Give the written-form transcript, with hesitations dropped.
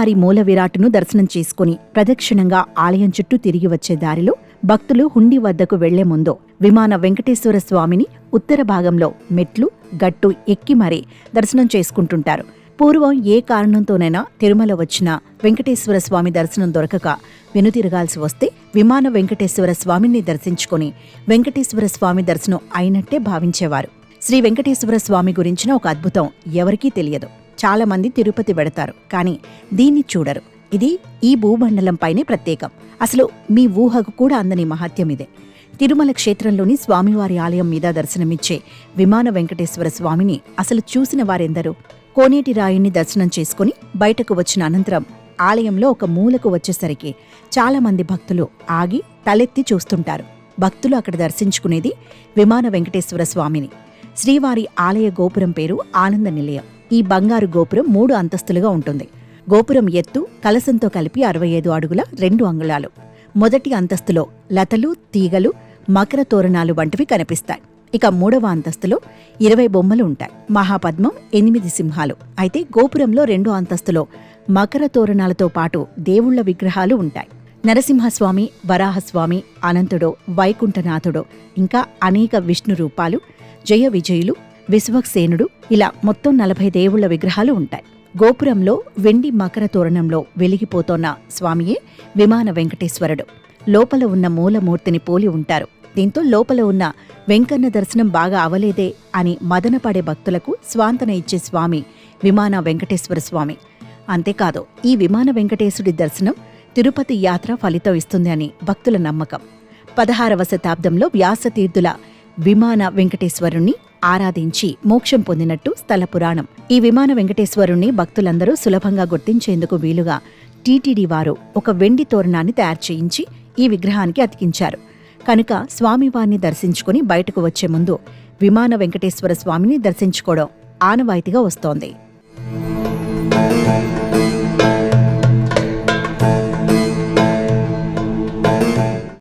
శ్రీవారి మూల విరాట్ను దర్శనం చేసుకుని ప్రదక్షిణంగా ఆలయం చుట్టూ తిరిగి వచ్చే దారిలో భక్తులు హుండీ వద్దకు వెళ్లే ముందు విమాన వెంకటేశ్వర స్వామిని ఉత్తర భాగంలో మెట్లు గట్టు ఎక్కి మరీ దర్శనం చేసుకుంటుంటారు. పూర్వం ఏ కారణంతోనైనా తిరుమల వచ్చిన వెంకటేశ్వర స్వామి దర్శనం దొరకక వెనుతిరగాల్సి వస్తే విమాన వెంకటేశ్వర స్వామిని దర్శించుకుని వెంకటేశ్వర స్వామి దర్శనం అయినట్టే భావించేవారు. శ్రీ వెంకటేశ్వర స్వామి గురించిన ఒక అద్భుతం ఎవరికీ తెలియదు. చాలా మంది తిరుపతి వెడతారు, కానీ దీన్ని చూడరు. ఇది ఈ భూమండలంపైనే ప్రత్యేకం. అసలు మీ ఊహకు కూడా అందని మహత్యం ఇదే. తిరుమల క్షేత్రంలోని స్వామివారి ఆలయం మీద దర్శనమిచ్చే విమాన వెంకటేశ్వర స్వామిని అసలు చూసిన వారెందరూ? కోనేటి రాయుణ్ణి దర్శనం చేసుకుని బయటకు వచ్చిన అనంతరం ఆలయంలో ఒక మూలకు వచ్చేసరికి చాలా మంది భక్తులు ఆగి తలెత్తి చూస్తుంటారు. భక్తులు అక్కడ దర్శించుకునేది విమాన వెంకటేశ్వర స్వామిని. శ్రీవారి ఆలయ గోపురం పేరు ఆనంద నిలయం. ఈ బంగారు గోపురం 3 అంతస్తులుగా ఉంటుంది. గోపురం ఎత్తు కలశంతో కలిపి 65 అడుగుల 2 అంగుళాలు. మొదటి అంతస్తులో లతలు, తీగలు, మకర తోరణాలు వంటివి కనిపిస్తాయి. ఇక 3వ అంతస్తులో 20 బొమ్మలు ఉంటాయి. మహాపద్మం, 8 సింహాలు. అయితే గోపురంలో 2వ అంతస్తులో మకర తోరణాలతో పాటు దేవుళ్ల విగ్రహాలు ఉంటాయి. నరసింహస్వామి, వరాహస్వామి, అనంతుడో, వైకుంఠనాథుడో, ఇంకా అనేక విష్ణు రూపాలు, జయ విజయులు, విశ్వక్సేనుడు, ఇలా మొత్తం 40 దేవుళ్ల విగ్రహాలు ఉంటాయి. గోపురంలో వెండి మకర తోరణంలో వెలిగిపోతోన్న స్వామియే విమాన వెంకటేశ్వరుడు. లోపల ఉన్న మూలమూర్తిని పోలి ఉంటారు. దీంతో లోపల ఉన్న వెంకన్న దర్శనం బాగా అవలేదే అని మదనపడే భక్తులకు స్వాంతన ఇచ్చే స్వామి విమాన వెంకటేశ్వర స్వామి. అంతేకాదు, ఈ విమాన వెంకటేశుడి దర్శనం తిరుపతి యాత్ర ఫలితం ఇస్తుంది అని భక్తుల నమ్మకం. 16వ శతాబ్దంలో వ్యాసతీర్థుల విమాన వెంకటేశ్వరుణ్ణి ఆరాధించి మోక్షం పొందినట్టు స్థల పురాణం. ఈ విమాన వెంకటేశ్వరుణ్ణి భక్తులందరూ సులభంగా గుర్తించేందుకు వీలుగా టీటీడీ వారు ఒక వెండి తోరణాన్ని తయారు చేయించి ఈ విగ్రహానికి అతికించారు. కనుక స్వామివారిని దర్శించుకుని బయటకు వచ్చే ముందు విమాన వెంకటేశ్వర స్వామిని దర్శించుకోవడం ఆనవాయితీగా వస్తోంది.